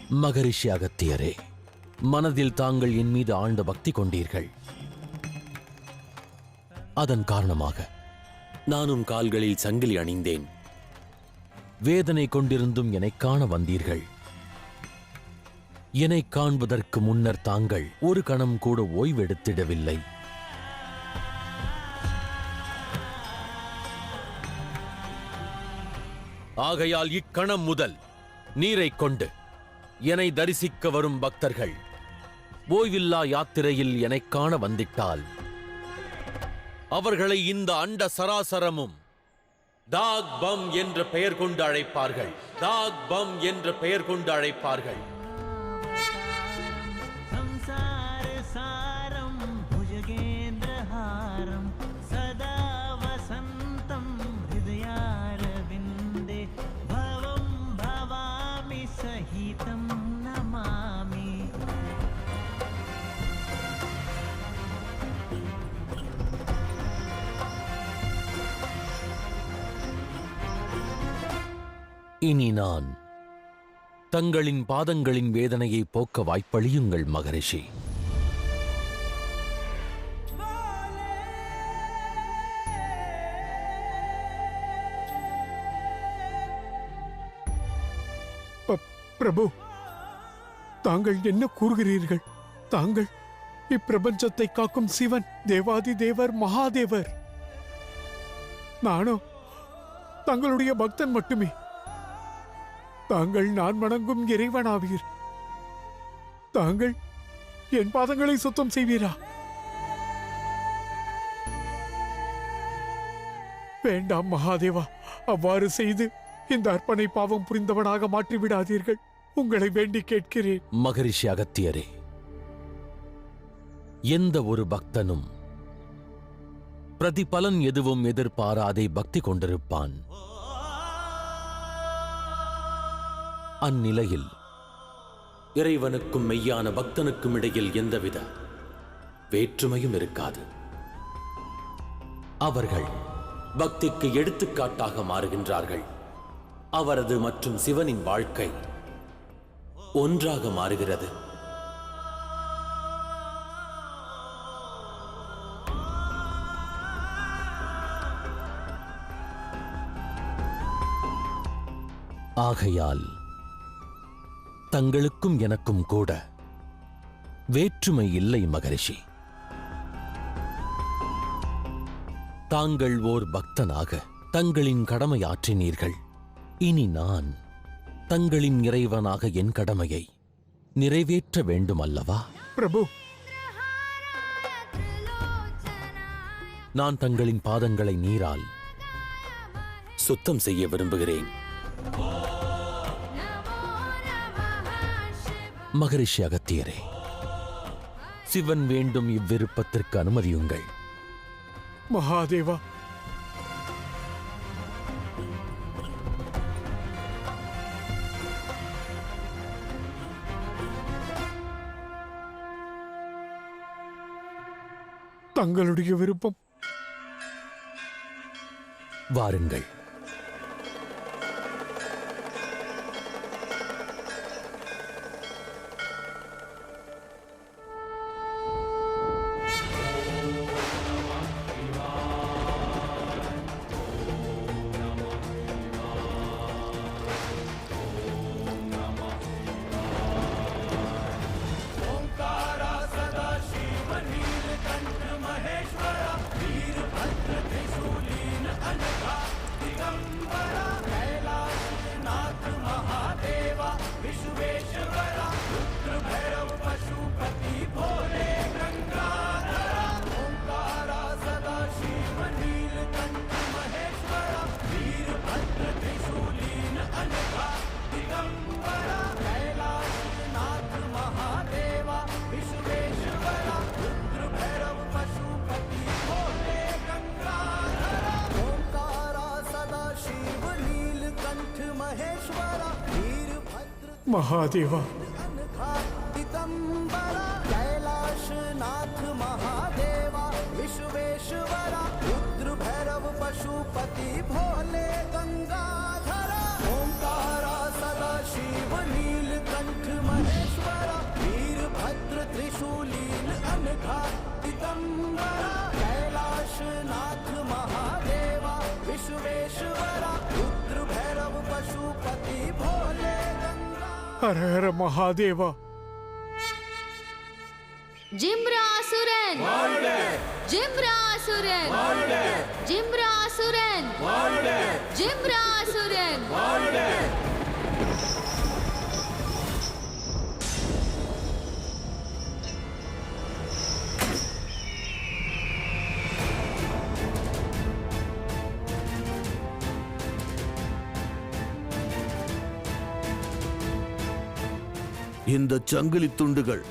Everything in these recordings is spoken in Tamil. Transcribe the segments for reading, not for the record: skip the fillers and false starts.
மகரிஷி அகத்தியரே, மனதில் தாங்கள் என் மீது ஆழ்ந்த பக்தி கொண்டீர்கள். அதன் காரணமாக நானும் கால்களில் சங்கிலி அணிந்தேன். வேதனை கொண்டிருந்தும் என்னைக் காண வந்தீர்கள். என்னைக் காண்பதற்கு முன்னர் தாங்கள் ஒரு கணம் கூட ஓய்வெடுத்திடவில்லை. ஆகையால் இக்கணம் முதல் நீரைக் கொண்டு என்னை தரிசிக்க வரும் பக்தர்கள் ஓய்வில்லா யாத்திரையில் என்னைக் காண வந்திட்டால் அவர்களை இந்த அண்ட சராசரமும் தாக் பம் என்ற பெயர் கொண்டு அழைப்பார்கள். தாக் பம் என்ற பெயர் கொண்டு அழைப்பார்கள். இனி நான் தங்களின் பாதங்களின் வேதனையை போக்க வாய்ப்பளியுங்கள் மகரிஷி. பிரபு, தாங்கள் என்ன கூறுகிறீர்கள்? தாங்கள் இப்பிரபஞ்சத்தை காக்கும் சிவன், தேவாதி தேவர், மகாதேவர். நானோ தங்களுடைய பக்தன் மட்டுமே. தாங்கள் நான் வணங்கும் இறைவனாவீர். தாங்கள் என் பாதங்களை சுத்தம் செய்வீரா? வேண்டாம் மகாதேவா, அவ்வாறு செய்து இந்த அர்ப்பணை பாவம் புரிந்தவனாக மாற்றிவிடாதீர்கள். உங்களை வேண்டி கேட்கிறேன். மகரிஷி அகத்தியரே, எந்த ஒரு பக்தனும் பிரதிபலன் எதுவும் எதிர்பாராதே பக்தி கொண்டிருப்பான். அந்நிலையில் இறைவனுக்கும் மெய்யான பக்தனுக்கும் இடையில் எந்தவித வேற்றுமையும் இருக்காது. அவர்கள் பக்திக்கு எடுத்துக்காட்டாக மாறுகின்றார்கள். அவரது மற்றும் சிவனின் வாழ்க்கை ஒன்றாக மாறுகிறது. ஆகையால் தங்களுக்கும் எனக்கும் கூட வேற்றுமை இல்லை மகரிஷி. தாங்கள் ஓர் பக்தனாக தங்களின் கடமை ஆற்றினீர்கள். இனி நான் தங்களின் இறைவனாக என் கடமையை நிறைவேற்ற வேண்டும் அல்லவா? பிரபு, நான் தங்களின் பாதங்களை நீரால் சுத்தம் செய்ய விரும்புகிறேன். மகரிஷி அகத்தியரே, சிவன் வேண்டும் இவ்விருப்பத்திற்கு அனுமதியுங்கள். மகாதேவா, தங்களுடைய விருப்பம். வாருங்கள். மகாதேவா, कैलाशनाथ महादेवा विश्वेश्वरा रुद्र भैरव पशुपति भोले गंगाधरा ओंकारा सदा शिव नीलकंठ मेघा दिगंबरा कैलाशनाथ महादेवा विश्वेश्वरा रुद्र भैरव पशुपति भोले गंगा ஹர ஹர மகாதேவா. ஜிம்ராசுரன் ஜிம்ராசுரன் ஜிம்ராசுரன் ஜிம்ராசுரன் இந்த சங்கிலி துண்டுகள்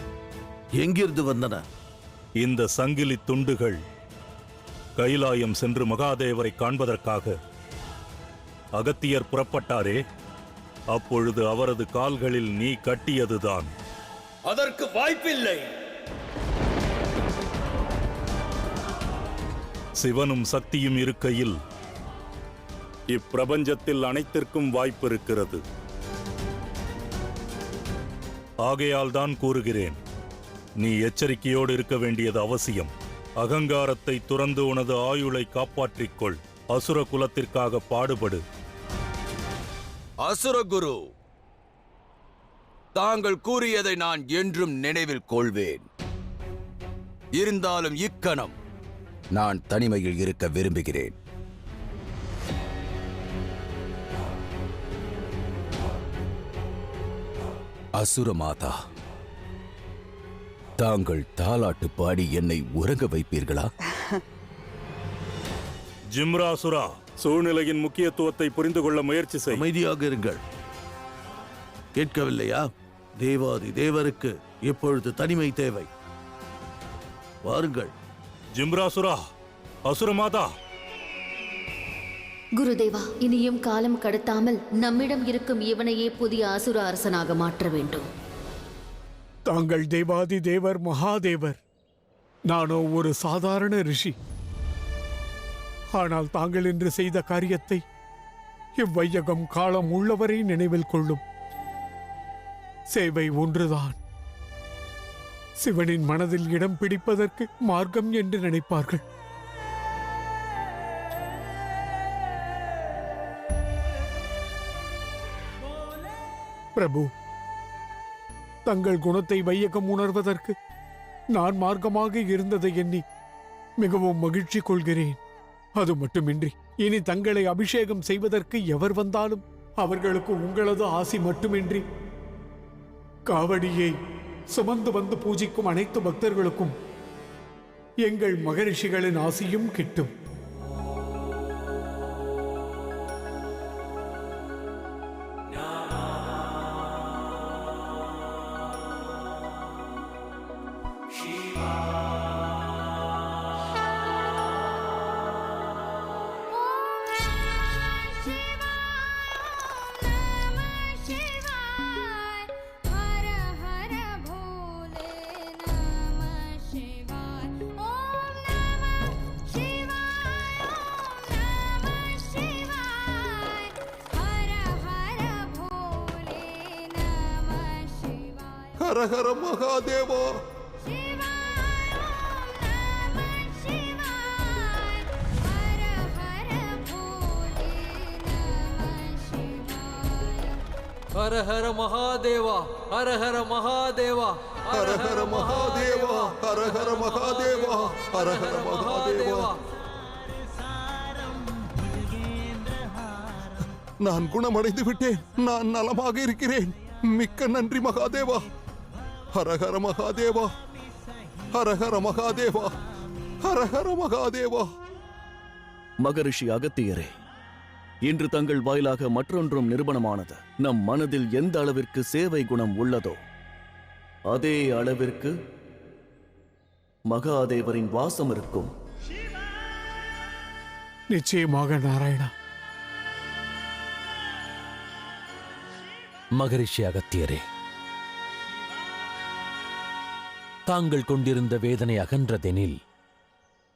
எங்கிருந்து வந்தன? இந்த சங்கிலி துண்டுகள் கைலாயம் சென்று மகாதேவரை காண்பதற்காக அகத்தியர் புறப்பட்டாரே, அப்பொழுது அவரது கால்களில் நீ கட்டியதுதான். அதற்கு வாய்ப்பில்லை. சிவனும் சக்தியும் இருக்கையில் இப்பிரபஞ்சத்தில் அனைத்திற்கும் வாய்ப்பு இருக்கிறது. ஆகையால் தான் கூறுகிறேன், நீ எச்சரிக்கையோடு இருக்க வேண்டியது அவசியம். அகங்காரத்தை துறந்து உனது ஆயுளை காப்பாற்றிக்கொள். அசுர குலத்திற்காக பாடுபடு. அசுரகுரு, தாங்கள் கூறியதை நான் என்றும் நினைவில் கொள்வேன். இருந்தாலும் இக்கணம் நான் தனிமையில் இருக்க விரும்புகிறேன். அசுர மாதா, தாங்கள் தாலாட்டு பாடி என்னை உறங்க வைப்பீர்களா? ஜிம்ராசுரா, சூழ்நிலையின் முக்கியத்துவத்தை புரிந்து கொள்ள முயற்சி செய். அமைதியாக இருங்கள். கேட்கவில்லையா? தேவாதி தேவருக்கு இப்பொழுது தனிமை தேவை. வாருங்கள். ஜிம்ராசுரா, அசுரமாதா, குருதேவா, இனியும் காலம் கடத்தாமல் நம்மிடம் இருக்கும் இவனையே புதிய அசுர அரசனாக மாற்ற வேண்டும். தாங்கள் தேவாதி தேவர் மகாதேவர். நானோ ஒரு சாதாரண ரிஷி. ஆனால் தாங்கள் இன்று செய்த காரியத்தை இவ்வையகம் காலம் உள்ளவரை நினைவில் கொள்ளும். சேவை ஒன்றுதான். சிவனின் மனதில் இடம் பிடிப்பதற்கு மார்க்கம் என்று நினைப்பார்கள். பிரபு, தங்கள் குணத்தை வையகம் உணர்வதற்கு நான் மார்க்கமாக இருந்ததை எண்ணி மிகவும் மகிழ்ச்சி கொள்கிறேன். அது மட்டுமின்றி இனி தங்களை அபிஷேகம் செய்வதற்கு எவர் வந்தாலும் அவர்களுக்கு உங்களது ஆசி மட்டுமின்றி காவடியை சுமந்து வந்து பூஜிக்கும் அனைத்து பக்தர்களுக்கும் எங்கள் மகரிஷிகளின் ஆசியும் கிட்டும். ஹர ஹர மகாதேவா. ஹர ஹர மகாதேவா, ஹர ஹர மகாதேவா, ஹர ஹர மகாதேவா, ஹர ஹர மகாதேவா, ஹர ஹர மகாதேவா. நான் குணமடைந்து விட்டேன். நான் நலமாக இருக்கிறேன். மிக்க நன்றி மகாதேவா. ஹர ஹர மகாதேவா, ஹர ஹர மகாதேவா, ஹர ஹர மகாதேவா. மகரிஷி அகத்தியரே, இன்று தங்கள் வாயிலாக மற்றொன்றும் நிரூபணமானது. நம் மனதில் எந்த அளவிற்கு சேவை குணம் உள்ளதோ அதே அளவிற்கு மகாதேவரின் வாசம் இருக்கும். நிச்சயமாக நாராயணா. மகரிஷி அகத்தியரே, தாங்கள் கொண்டிருந்த வேதனை அகன்றதெனில்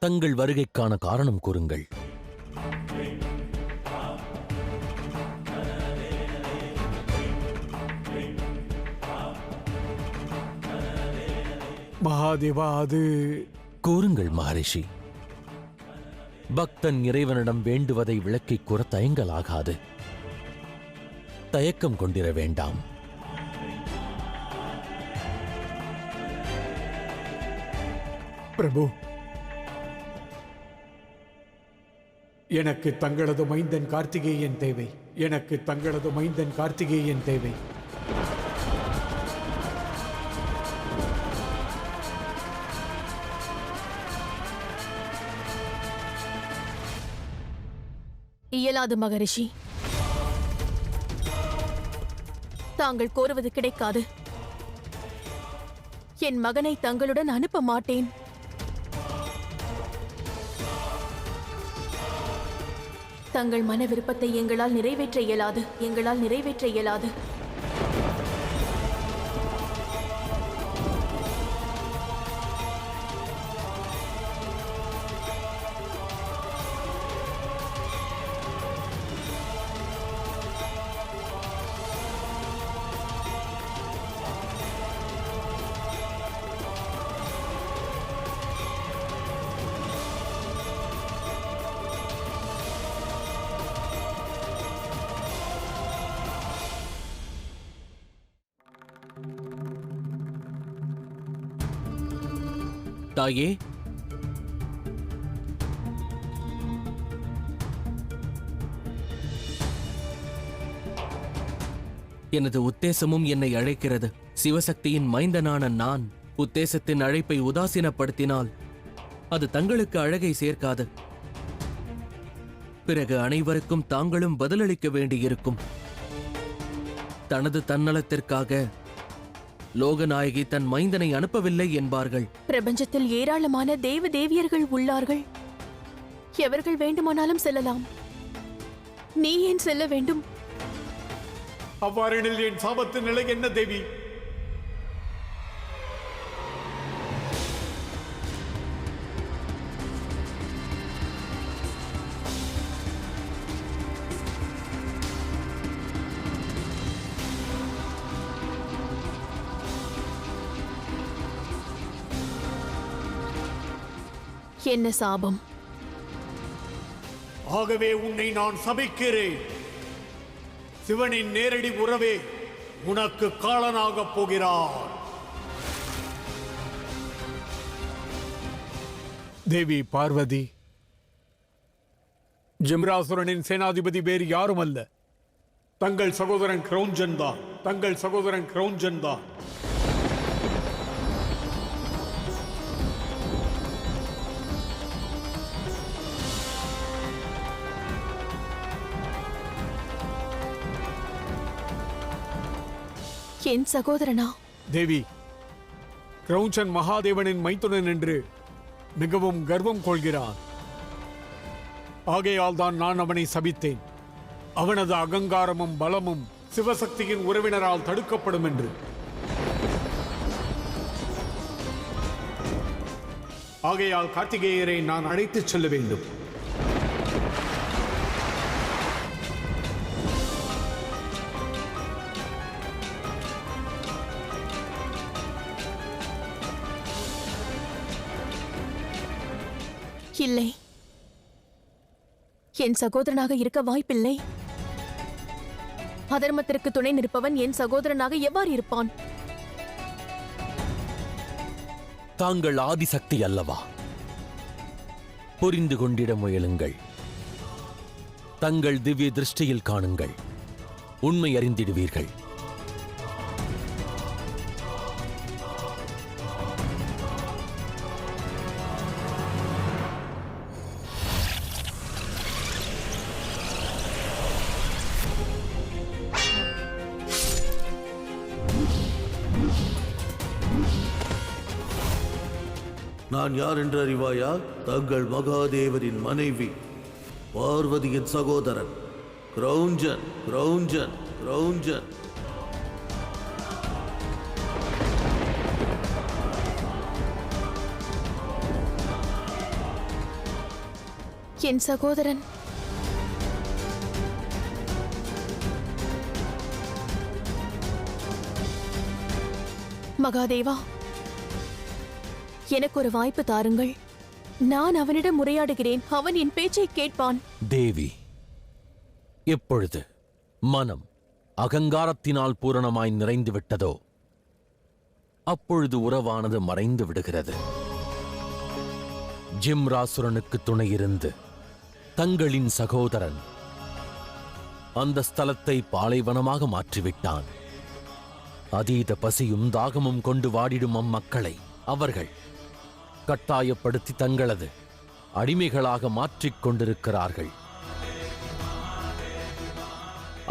தங்கள் வருகைக்கான காரணம் கூறுங்கள். மகாதேவா, அது கூறுங்கள் மகரிஷி. பக்தன் இறைவனிடம் வேண்டுவதை விளக்கிக் கூற தயங்கலாகாது. தயக்கம் கொண்டிர வேண்டாம். பிரபு, எனக்கு தங்களது மைந்தன் கார்த்திகேயன் தேவை. எனக்கு தங்களது மைந்தன் கார்த்திகேயன் தேவை. இயலாது மகரிஷி. தாங்கள் கோருவது கிடைக்காது. என் மகனை தங்களுடன் அனுப்ப மாட்டேன். தங்கள் மன விருப்பத்தை எங்களால் நிறைவேற்ற இயலாது. தாயே, எனது உத்தேசமும் என்னை அழைக்கிறது. சிவசக்தியின் மைந்தனான நான் உத்தேசத்தின் அழைப்பை உதாசீனப்படுத்தினால் அது தங்களுக்கு அழகை சேர்க்காது. பிறகு அனைவருக்கும் தாங்களும் பதிலளிக்க வேண்டியிருக்கும். தனது தன்னலத்திற்காக லோகநாயகி தன் மைந்தனை அனுப்பவில்லை என்பார்கள். பிரபஞ்சத்தில் ஏராளமான தேவ தேவியர்கள் உள்ளார்கள். எவர்கள் வேண்டுமானாலும் செல்லலாம். நீ ஏன் செல்ல வேண்டும்? அவ்வாறெனில் என் சாபத்தின் நிலை என்ன தேவி? என்ன சாபம்? ஆகவே உன்னை நான் சபிக்கிறேன். சிவனின் நேரடி உறவே உனக்கு காலனாகப் போகிறார். தேவி பார்வதி, ஜிம்ராசுரனின் சேனாதிபதி வேறு யாரும் அல்ல, தங்கள் சகோதரன் கிரௌஞ்சன் தான். என் சகோதரனா? தேவி, கிரௌஞ்சன் மகாதேவனின் மைத்துனன் என்று மிகவும் கர்வம் கொள்கிறான். ஆகையால் தான் நான் அவனை சபித்தேன். அவனது அகங்காரமும் பலமும் சிவசக்தியின் உறவினரால் தடுக்கப்படும் என்று. ஆகையால் கார்த்திகேயரை நான் அழைத்துச் செல்ல வேண்டும். இல்லை, என் சகோதரனாக இருக்க வாய்ப்பில்லை. அதர்மத்திற்கு துணை நிற்பவன் என் சகோதரனாக எவ்வாறு இருப்பான்? தாங்கள் ஆதிசக்தி அல்லவா? புரிந்து கொண்டிட முயலுங்கள். தங்கள் திவ்ய திருஷ்டியில் காணுங்கள். உண்மை அறிந்திடுவீர்கள். நான் யார் என்று அறிவாயா? தங்கள் மகாதேவரின் மனைவி, பார்வதியின் சகோதரன் கிரௌஞ்சன். என் சகோதரன் மகாதேவா, எனக்கு ஒரு வாய்ப்பு தாருங்கள். நான் அவனிடம் முறையாடுகிறேன். அவன் என் பேச்சை கேட்பான். தேவி, எப்பொழுது மனம் அகங்காரத்தினால் பூரணமாய் நிறைந்து விட்டதோ அப்பொழுது உறவானது மறைந்து விடுகிறது. ஜிம்ராசுரனுக்கு துணையிருந்து தங்களின் சகோதரன் அந்த ஸ்தலத்தை பாலைவனமாக மாற்றிவிட்டான். அதீத பசியும் தாகமும் கொண்டு வாடிடும் அம்மக்களை அவர்கள் கட்டாயப்படுத்தி தங்களது அடிமைகளாக மாற்றிக் கொண்டிருக்கிறார்கள்.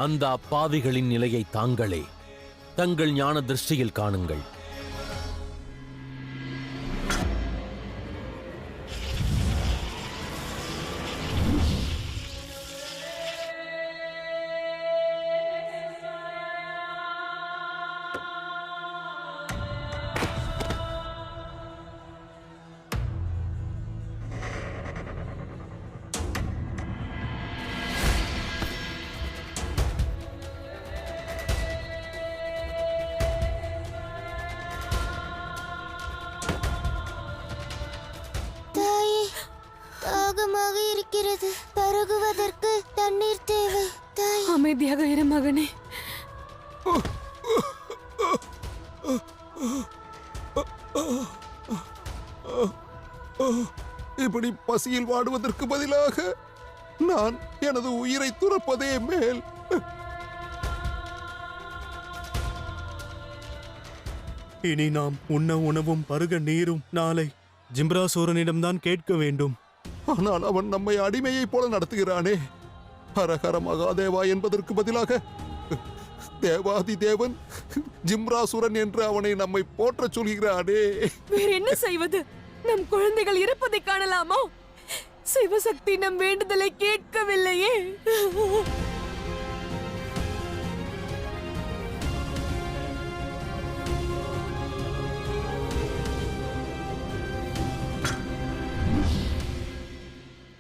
அந்த அப்பாவிகளின் நிலையை தாங்களே தங்கள் ஞான திருஷ்டியில் காணுங்கள். தாகமாக இருக்கிறது. பருகுவதற்கு தண்ணீர் தேவை. தாய், அமைதியாக இரு மகனே. இப்படி பசியில் வாடுவதற்கு பதிலாக நான் எனது உயிரை துறப்பதே மேல். இனி நாம் உண்ண உணவும் பருக நீரும் நாளை ஜிம்ராசூரனிடம்தான் கேட்க வேண்டும். ஆனால் அவன் நம்மை அடிமையைப் போல நடத்துகிறானே. ஹரஹர மகாதேவா என்பதற்கு பதிலாக தேவாதி தேவன் ஜிம்ராசுரன் என்று அவனை நம்மை போற்றச் சொல்கிறானே. வேற என்ன செய்வது? நம் குழந்தைகள் இருப்பதை காணலாமா? சிவசக்தி நம் வேண்டுதலை கேட்கவில்லையே.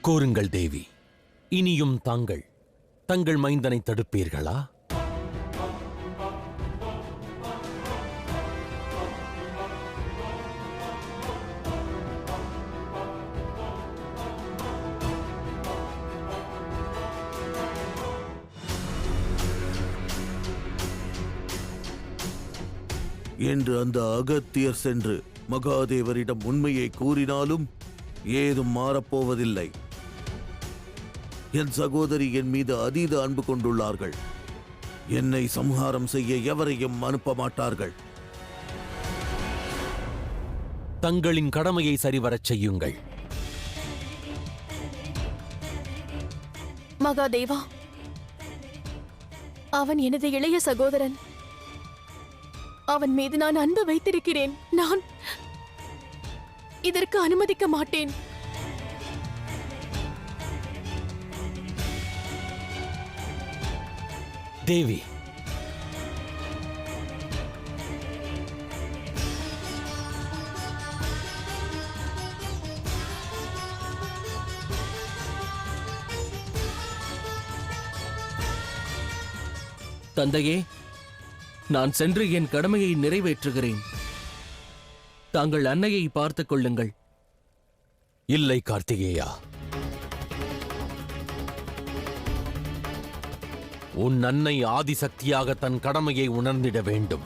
கூறுங்கள் தேவி, இனியும் தாங்கள் தங்கள் மைந்தனை தடுப்பீர்களா? என்று அந்த அகத்தியர் சென்று மகாதேவரிடம் உண்மையை கூறினாலும் ஏதும் மாறப்போவதில்லை. என் சகோதரி என் மீது அதீத அன்பு கொண்டுள்ளார்கள். என்னை சம்ஹாரம் செய்ய எவரையும் அனுப்ப மாட்டார்கள். தங்களின் கடமையை சரிவரச் செய்யுங்கள். மகாதேவா, அவன் எனது இளைய சகோதரன். அவன் மீது நான் அன்பு வைத்திருக்கிறேன். நான் இதற்கு அனுமதிக்க மாட்டேன். தேவி, தந்தையே, நான் சென்று என் கடமையை நிறைவேற்றுகிறேன். தாங்கள் அன்னையை பார்த்துக் கொள்ளுங்கள். இல்லை கார்த்திகேயா, உன் அன்னை ஆதிசக்தியாக தன் கடமையை உணர்ந்திட வேண்டும்.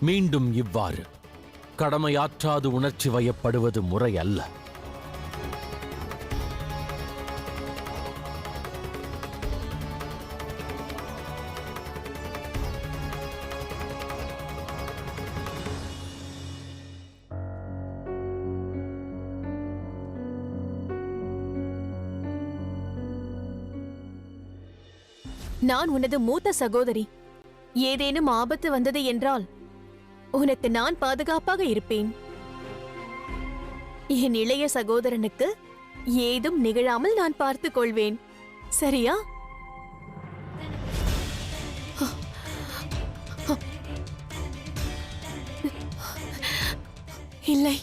மீண்டும் இவ்வாறு கடமையாற்றாது உணர்ச்சி வயப்படுவது முறை அல்ல. நான் உனது மூத்த சகோதரி. ஏதேனும் ஆபத்து வந்தது என்றால் உனக்கு நான் பாதுகாப்பாக இருப்பேன். என் இளைய சகோதரனுக்கு ஏதும் நிகழாமல் நான் பார்த்துக் கொள்வேன். சரியா? இல்லை,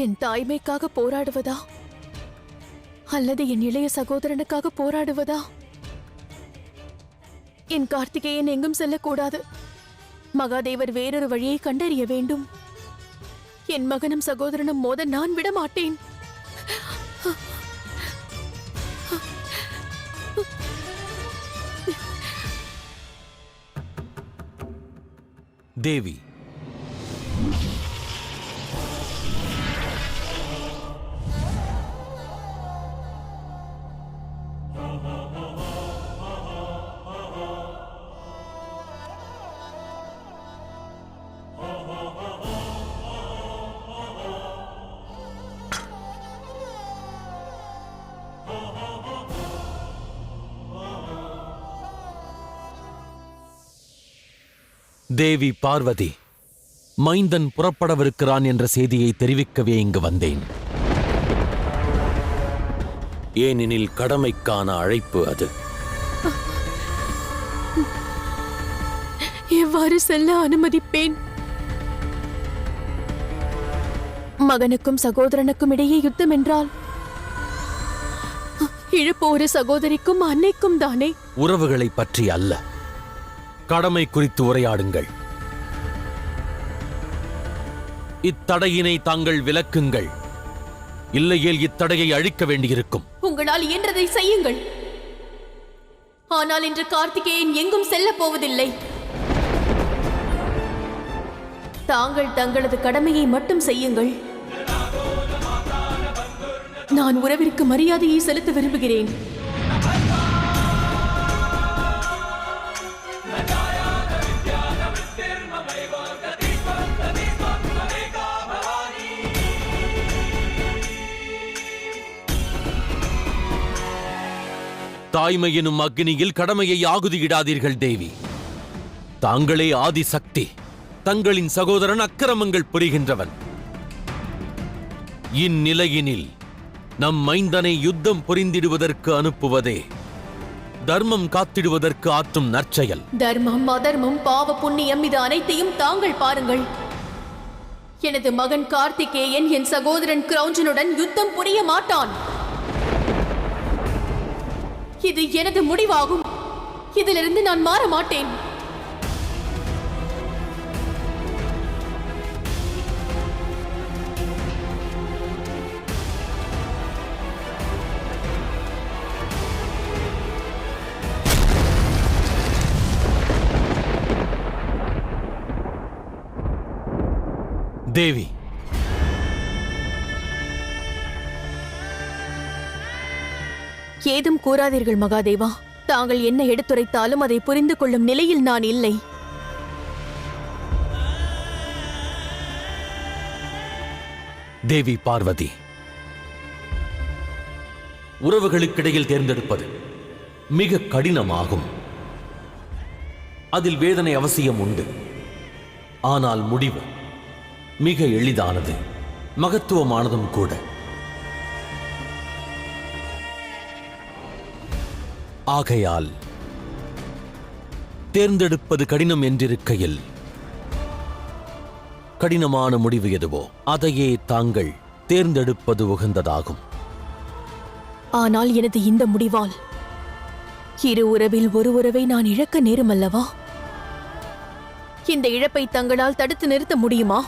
என் தாய்மைக்காக போராடுவதா அல்லது என் இளைய சகோதரனுக்காக போராடுவதா? என் கார்த்திகேயன் எங்கும் செல்லக்கூடாது. மகாதேவர் வேறொரு வழியை கண்டறிய வேண்டும். என் மகனும் சகோதரனும் மோத நான் விட மாட்டேன். தேவி, தேவி பார்வதி, மைந்தன் புறப்படவிருக்கிறான் என்ற செய்தியை தெரிவிக்கவே இங்கு வந்தேன். ஏனெனில் கடமைக்கான அழைப்பு அது. எவ்வாறு செல்ல அனுமதிப்பேன்? மகனுக்கும் சகோதரனுக்கும் இடையே யுத்தம் என்றால் இழப்பு ஒரு சகோதரிக்கும் அன்னைக்கும் தானே. உறவுகளை பற்றி அல்ல, கடமை குறித்து உரையாடுங்கள். இத்தடையினை தாங்கள் விலக்குங்கள், இல்லையேல் இத்தடையை அழிக்க வேண்டியிருக்கும். உங்களால் இயன்றதை செய்யுங்கள். ஆனால் இன்று கார்த்திகேயன் எங்கும் செல்லப் போவதில்லை. தாங்கள் தங்களது கடமையை மட்டும் செய்யுங்கள். நான் உறவிற்கு மரியாதையை செலுத்த விரும்புகிறேன். தாய்மை எனும் அக்னியில் கடமையை ஆகுதியிடாதீர்கள் தேவி. தாங்களே ஆதிசக்தி, தங்களின் சகோதரன் அக்கிரமங்கள் புரிகின்றவன். இந்நிலையினில் நம் மைந்தனை யுத்தம் புரிந்திடுவதற்கு அனுப்புவதே தர்மம் காத்திடுவதற்கு ஆற்றும் நற்செயல். தர்மம், அதர்மம், பாவ புண்ணியம், இது அனைத்தையும் தாங்கள் பாருங்கள். எனது மகன் கார்த்திகேயன் என் சகோதரன் கிரௌஞ்சனுடன் யுத்தம் புரிய மாட்டான். இது எனது முடிவாகும். இதிலிருந்து நான் மாற மாட்டேன். தேவி, ஏதும் கூறாதீர்கள் மகாதேவா. தாங்கள் என்ன எடுத்துரைத்தாலும் அதை புரிந்து கொள்ளும் நிலையில் நான் இல்லை. தேவி பார்வதி, உறவுகளுக்கிடையில் தேர்ந்தெடுப்பது மிக கடினமாகும். அதில் வேதனை அவசியம் உண்டு. ஆனால் முடிவு மிக எளிதானது, மகத்துவமானதும் கூட. ஆகையால் தேர்ந்தெடுப்பது கடினம் என்றிருக்கையில் கடினமான முடிவு எதுவோ அதையே தாங்கள் தேர்ந்தெடுப்பது உகந்ததாகும். ஆனால் எனது இந்த முடிவால் இரு உறவில் ஒரு உறவை நான் இழக்க நேரும் அல்லவா? இந்த இழப்பை தங்களால் தடுத்து நிறுத்த முடியுமா?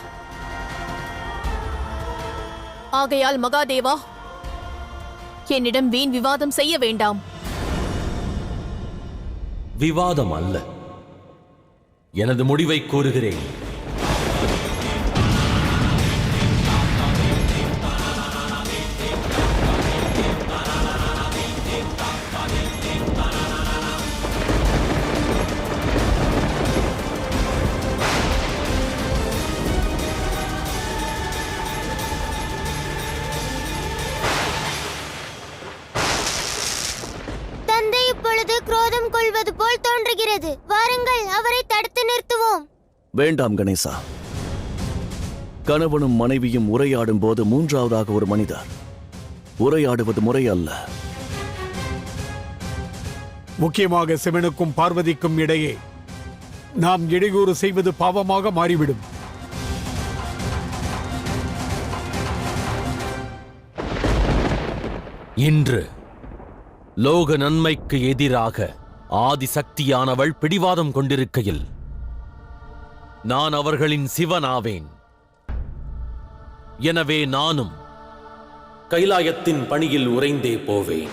ஆகையால் மகாதேவா, என்னிடம் வீண் விவாதம் செய்ய வேண்டாம். விவாதம் அல்ல, எனது முடிவை கூறுகிறேன். இப்பொழுது குரோதம் கொள்வது போல் தோன்றுகிறது. வாருங்கள், அவரை தடுத்து நிறுத்துவோம். வேண்டாம் கணேசா. கணவனும் மனைவியும் உரையாடும் போது மூன்றாவதாக ஒரு மனிதர் உரையாடுவது முறை அல்ல. முக்கியமாக சிவனுக்கும் பார்வதிக்கும் இடையே நாம் இடையூறு செய்வது பாவமாக மாறிவிடும். இன்று லோக நன்மைக்கு எதிராக ஆதிசக்தியானவள் பிடிவாதம் கொண்டிருக்கையில் நான் அவர்களின் சிவனாவேன். எனவே நானும் கைலாயத்தின் பணியில் உறைந்தே போவேன்.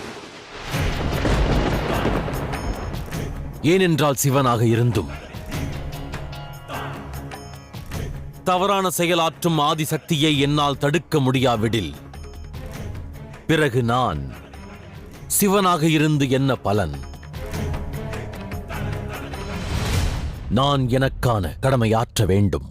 ஏனென்றால் சிவனாக இருந்தும் தவறான செயலாற்றும் ஆதிசக்தியை என்னால் தடுக்க முடியாவிடில் பிறகு நான் சிவனாக இருந்து என்ன பலன்? நான் எனக்கான கடமையாற்ற வேண்டும்.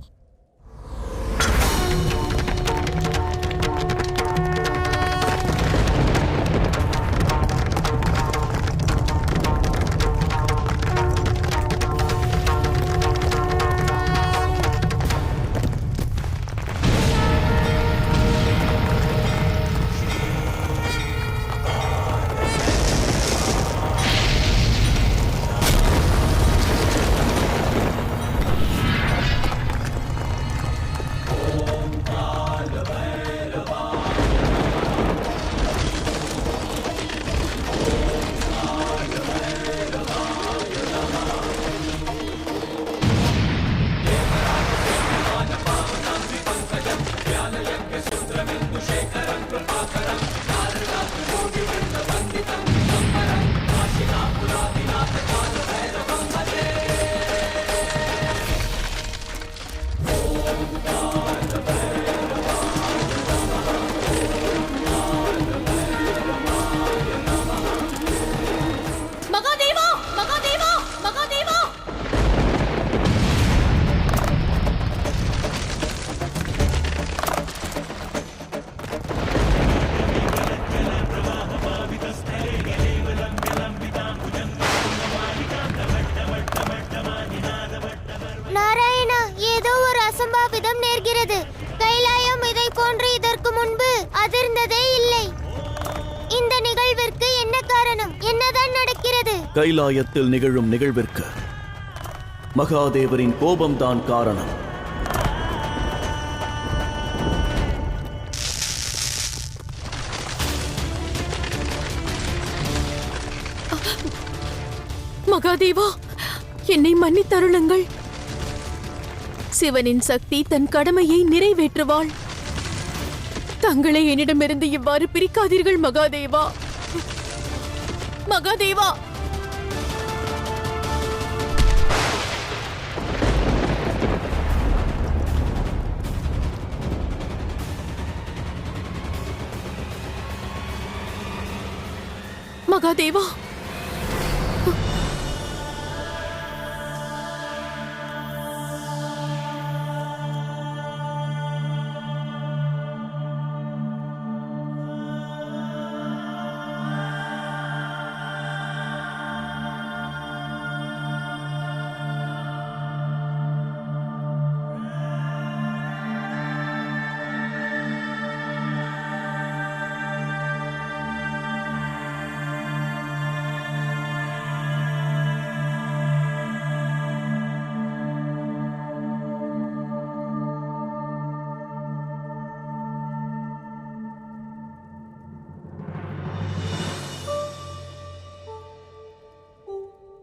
நாராயணா, ஏதோ ஒரு அசம்பாவிதம் நேர்கிறது. கைலாயம் இதை போன்று இதற்கு முன்பு அதிர்ந்ததே இல்லை. இந்த நிகழ்விற்கு என்ன காரணம்? என்னதான் நடக்கிறது? கைலாயத்தில் நிகழும் நிகழ்விற்கு மகாதேவரின் கோபம்தான் காரணம். மகாதேவா, என்னை மன்னித்தருளுங்கள். சிவனின் சக்தி தன் கடமையை நிறைவேற்றுவாள். தங்களை என்னிடமிருந்து இவ்வாறு பிரிக்காதீர்கள் மகாதேவா. மகாதேவா, மகாதேவா,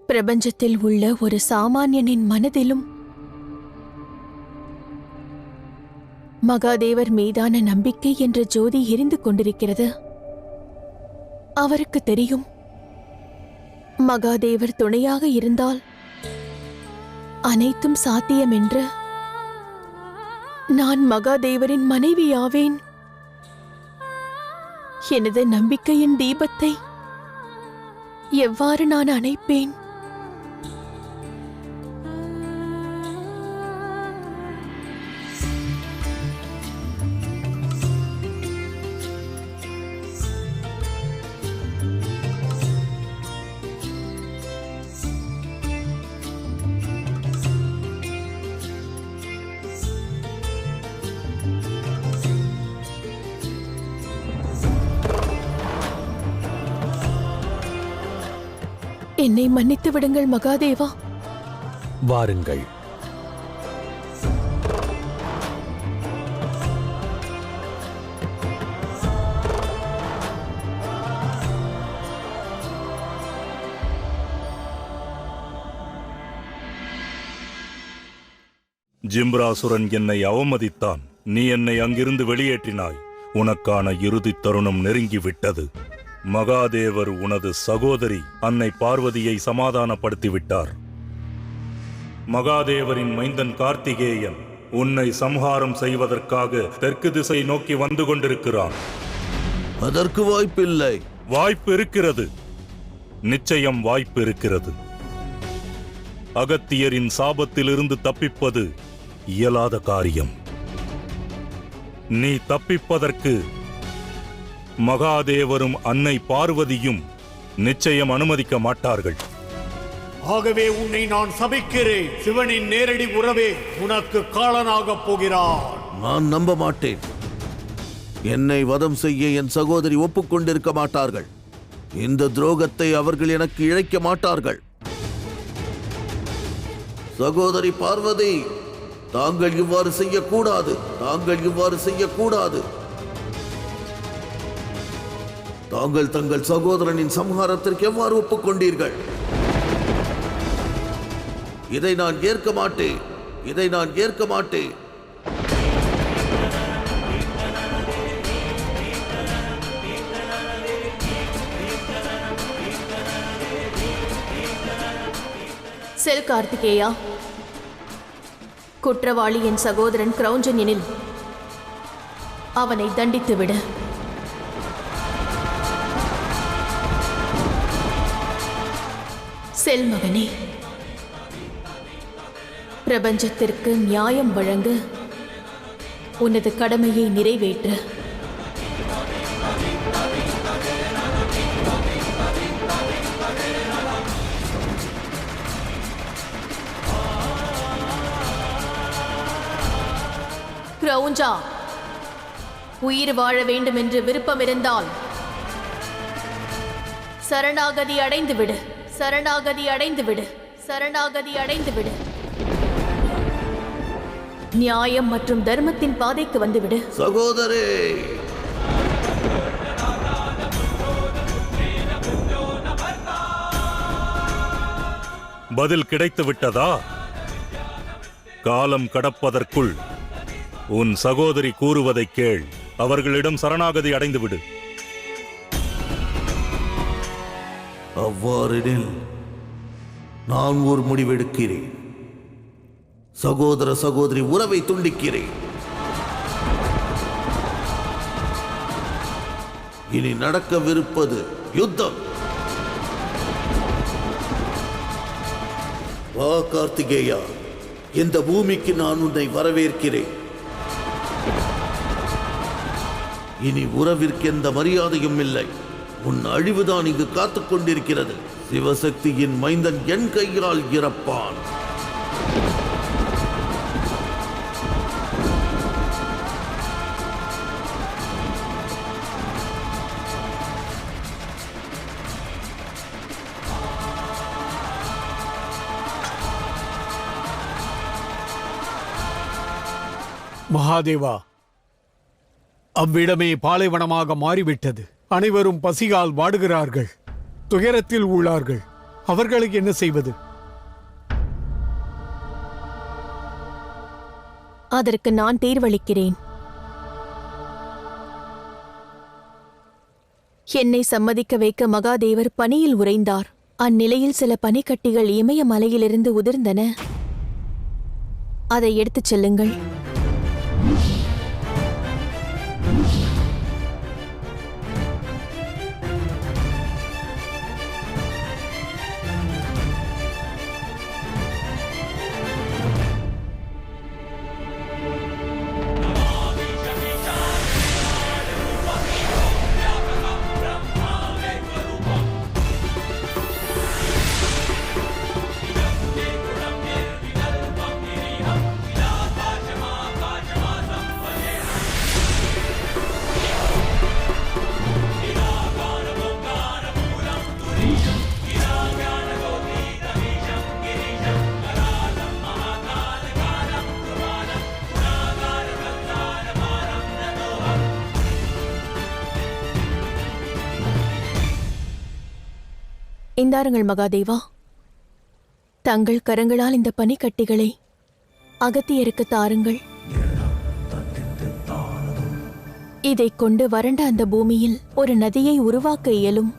பிரபஞ்சத்தில் உள்ள ஒரு சாமானியனின் மனதிலும் மகாதேவர் மீதான நம்பிக்கை என்ற ஜோதி எரிந்து கொண்டிருக்கிறது. அவருக்கு தெரியும், மகாதேவர் துணையாக இருந்தால் அனைத்தும் சாத்தியம் என்று. நான் மகாதேவரின் மனைவியாவேன். எனது நம்பிக்கையின் தீபத்தை எவ்வாறு நான் அணைப்பேன்? என்னை மன்னித்து விடுங்கள் மகாதேவா. வாருங்கள். ஜிம்ராசுரன் என்னை அவமதித்தான். நீ என்னை அங்கிருந்து வெளியேற்றினாய். உனக்கான இறுதி தருணம் நெருங்கிவிட்டது. மகாதேவர் உனது சகோதரி அன்னை பார்வதியை சமாதானப்படுத்திவிட்டார். மகாதேவரின் மைந்தன் கார்த்திகேயன் உன்னை சம்ஹாரம் செய்வதற்காக தெற்கு திசை நோக்கி வந்து கொண்டிருக்கிறான். அதற்கு வாய்ப்பில்லை. வாய்ப்பு இருக்கிறது, நிச்சயம் வாய்ப்பு இருக்கிறது. அகத்தியரின் சாபத்திலிருந்து தப்பிப்பது இயலாத காரியம். நீ தப்பிப்பதற்கு மகாதேவரும் அன்னை பார்வதியும் நிச்சயம் அனுமதிக்க மாட்டார்கள். ஆகவே உன்னை நான் சபிக்கிறேன். சிவனின் நேரடி உறவே உனக்கு காலனாகப் போகிறார். நான் நம்ப மாட்டேன். என்னை வதம் செய்ய என் சகோதரி ஒப்புக்கொண்டிருக்க மாட்டார்கள். இந்த துரோகத்தை அவர்கள் எனக்கு இழைக்க மாட்டார்கள். சகோதரி பார்வதி, தாங்கள் இவ்வாறு செய்யக்கூடாது. தாங்கள் இவ்வாறு செய்யக்கூடாது. தாங்கள் தங்கள் சகோதரனின் சம்ஹாரத்திற்கு எவ்வாறு ஒப்புக்கொண்டீர்கள்? இதை நான் ஏற்க மாட்டேன். இதை நான் ஏற்க மாட்டேன். செல் கார்த்திகேயா, குற்றவாளி என் சகோதரன் கிரௌஞ்சன் எனில் அவனை தண்டித்துவிடு. செல் மகனே, பிரபஞ்சத்திற்கு நியாயம் வழங்க உனது கடமையை நிறைவேற்று. கிரௌஞ்சா, உயிர் வாழ வேண்டும் என்று விருப்பம் இருந்தால் சரணாகதி அடைந்துவிடு. சரணாகதி அடைந்துவிடு. சரணாகதி அடைந்துவிடு. நியாயம் மற்றும் தர்மத்தின் பாதைக்கு வந்துவிடு. சகோதரே, பதில் கிடைத்து விட்டதா? காலம் கடப்பதற்குள் உன் சகோதரி கூறுவதை கேள். அவர்களிடம் சரணாகதி அடைந்துவிடு. அவ்வாறெனில் நான் ஒரு முடிவெடுக்கிறேன். சகோதர சகோதரி உறவை துண்டிக்கிறேன். இனி நடக்கவிருப்பது யுத்தம். வா கார்த்திகேயா, இந்த பூமிக்கு நான் உன்னை வரவேற்கிறேன். இனி உறவிற்கு எந்த மரியாதையும் இல்லை. உன் அழிவுதான் இங்கு காத்துக் கொண்டிருக்கிறது. சிவசக்தியின் மைந்தன் என் கையால் இறப்பான். மகாதேவா, அவ்விடமே பாலைவனமாக மாறிவிட்டது. அனைவரும் பசியால் வாடுகிறார்கள், துயரத்தில் உள்ளார்கள். அவர்களுக்கு என்ன செய்வது? அதற்கு நான் தீர்வளிக்கிறேன். என்னை சம்மதிக்க வைக்க மகாதேவர் பனியில் உறைந்தார். அந்நிலையில் சில பனிக்கட்டிகள் இமயமலையிலிருந்து உதிர்ந்தன. அதை எடுத்துச் செல்லுங்கள். இந்தாருங்கள் மகாதேவா, தங்கள் கரங்களால் இந்த பனிக்கட்டிகளை அகத்தியருக்கு தாருங்கள். இதைக் கொண்டு வறண்ட அந்த பூமியில் ஒரு நதியை உருவாக்க இயலும்.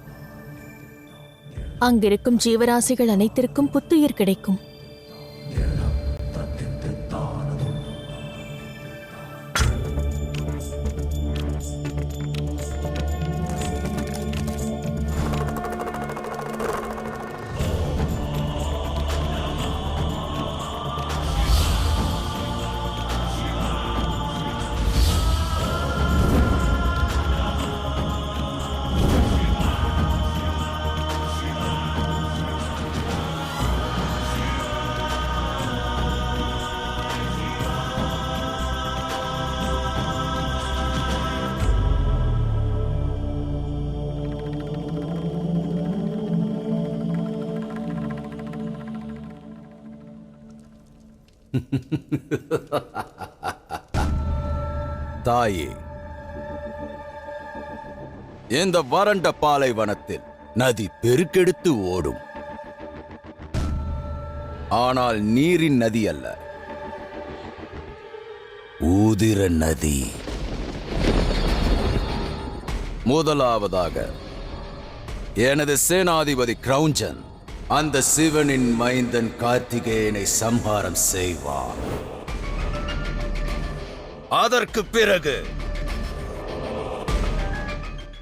அங்கிருக்கும் ஜீவராசிகள் அனைத்திற்கும் புத்துயிர் கிடைக்கும். தாயே, இந்த வறண்ட பாலைவனத்தில் நதி பெருக்கெடுத்து ஓடும். ஆனால் நீரின் நதி அல்ல, ஊதிர நதி. முதலாவதாக எனது சேனாதிபதி கிரௌஞ்சன் அந்த சிவனின் மைந்தன் கார்த்திகேயனை சம்ஹாரம் செய்வார்.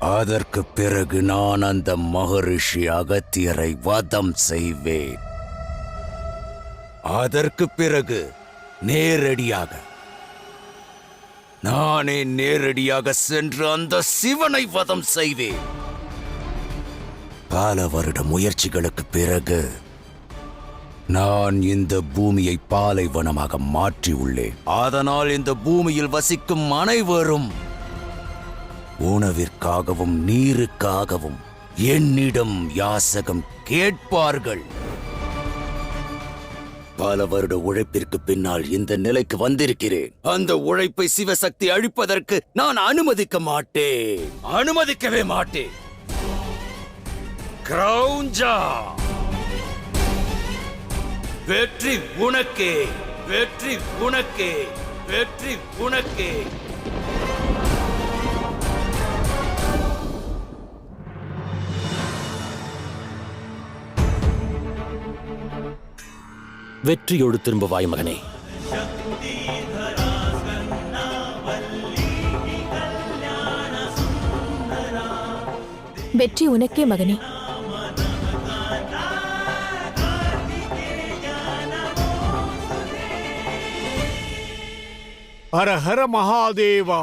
அதற்கு பிறகு நான் அந்த மகரிஷி அகத்தியரை வதம் செய்வேன். அதற்கு பிறகு நானே நேரடியாக சென்று அந்த சிவனை வதம் செய்வேன். பல வருட முயற்சிகளுக்கு பிறகு நான் இந்த பூமியை பாலைவனமாக மாற்றியுள்ளேன். அதனால் இந்த பூமியில் வசிக்கும் அனைவரும் உணவிற்காகவும் நீருக்காகவும் என்னிடம் யாசகம் கேட்பார்கள். பல வருட உழைப்பிற்கு பின்னால் இந்த நிலைக்கு வந்திருக்கிறேன். அந்த உழைப்பை சிவசக்தி அழிப்பதற்கு நான் அனுமதிக்கவே மாட்டேன். கிரௌஞ்சா, வெற்றி உனக்கே, வெற்றி உனக்கே, வெற்றி உனக்கே. வெற்றியோடு திரும்புவாய் மகனே. வெற்றி உனக்கே மகனே. ஹர ஹர மகாதேவா.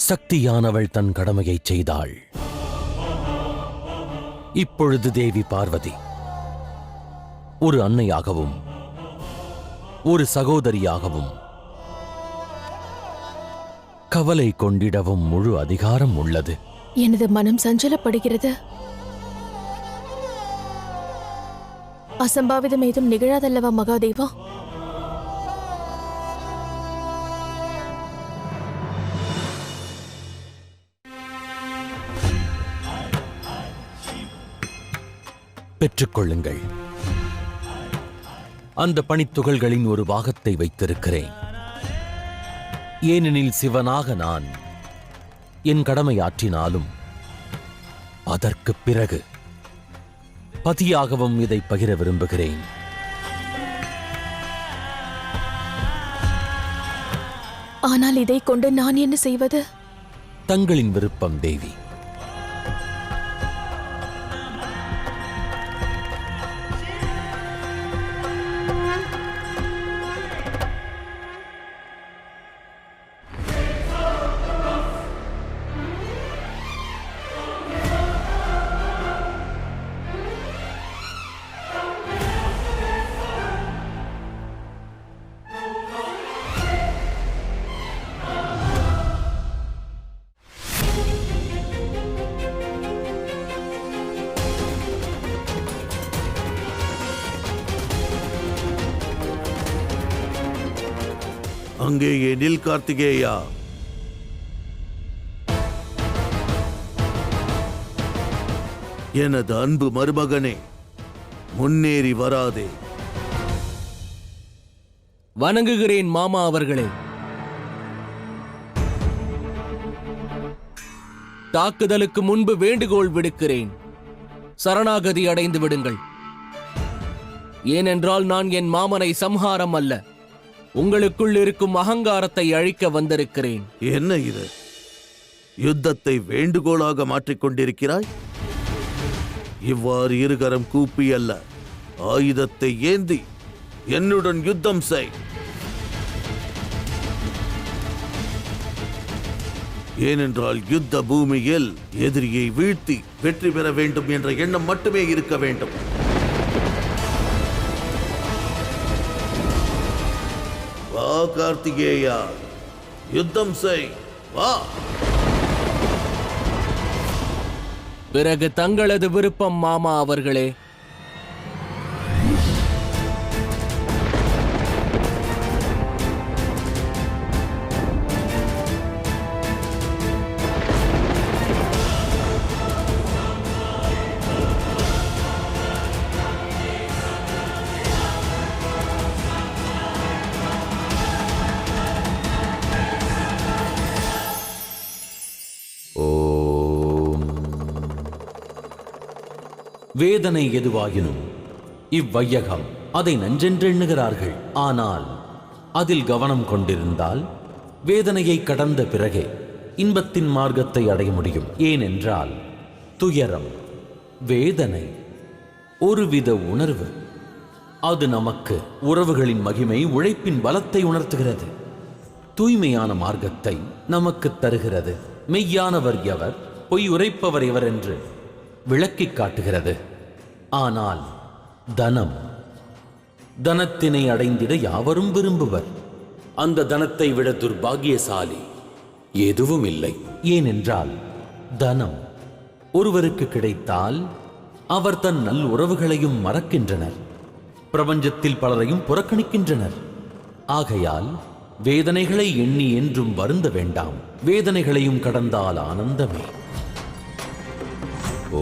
சக்தியானவள் தன் கடமையைச் செய்தாள். இப்பொழுது தேவி பார்வதி ஒரு அன்னையாகவும் ஒரு சகோதரியாகவும் கவலை கொண்டிடவும் முழு அதிகாரம் உள்ளது. எனது மனம் சஞ்சலப்படுகிறது. அசம்பாவிதம் ஏதும் நிகழாதல்லவா மகாதேவா? பெற்றுக்கொள்ளுங்கள். அந்த பனித்துகள்களின் ஒரு பாகத்தை வைத்திருக்கிறேன். ஏனெனில் சிவனாக நான் என் கடமையாற்றினாலும் அதற்கு பிறகு பதியாகவும் இதை பகிர விரும்புகிறேன். ஆனால் இதை கொண்டு நான் என்ன செய்வது? தங்களின் விருப்பம் தேவி. அங்கேயே நில் கார்த்திகேயா. எனது அன்பு மருமகனே, முன்னேறி வராதே. வணங்குகிறேன் மாமா அவர்களே. தாக்குதலுக்கு முன்பு வேண்டுகோள் விடுக்கிறேன், சரணாகதி அடைந்து விடுங்கள். ஏனென்றால் நான் என் மாமனை சம்ஹாரம் அல்ல, உங்களுக்குள் இருக்கும் அகங்காரத்தை அழிக்க வந்திருக்கிறேன். என்ன இது? யுத்தத்தை வேண்டுகோளாக மாற்றிக்கொண்டிருக்கிறாய்? இவ்வாறு இருகரம் கூப்பி அல்ல, ஆயுதத்தை ஏந்தி என்னுடன் யுத்தம் செய். ஏனென்றால் யுத்த பூமியில் எதிரியை வீழ்த்தி வெற்றி பெற வேண்டும் என்ற எண்ணம் மட்டுமே இருக்க வேண்டும். வா கார்த்திகேயா, யுத்தம் செய், வா. பிறகு தங்களது விருப்பம் மாமா அவர்களே. வேதனை எதுவாயினும் இவ்வையகம் அதை நஞ்சென்றெண்ணுகிறார்கள். ஆனால் அதில் கவனம் கொண்டிருந்தால் வேதனையை கடந்த பிறகே இன்பத்தின் மார்க்கத்தை அடைய முடியும். ஏனென்றால் துயரம், வேதனை ஒருவித உணர்வு. அது நமக்கு உறவுகளின் மகிமை, உழைப்பின் பலத்தை உணர்த்துகிறது. தூய்மையான மார்க்கத்தை நமக்கு தருகிறது. மெய்யானவர் எவர், பொய் உரைப்பவர் எவர் என்று விளக்கிக் காட்டுகிறது. ஆனால் தனம், தனத்தினை அடைந்திட யாவரும் விரும்புவர். அந்த தனத்தை விட துர்பாகியசாலி எதுவும் இல்லை. ஏனென்றால் தனம் ஒருவருக்கு கிடைத்தால் அவர் தன் நல் உறவுகளையும் மறக்கின்றனர், பிரபஞ்சத்தில் பலரையும் புறக்கணிக்கின்றனர். ஆகையால் வேதனைகளை எண்ணி என்றும் வருந்த வேண்டாம். வேதனைகளையும் கடந்தால் ஆனந்தமே. ஓ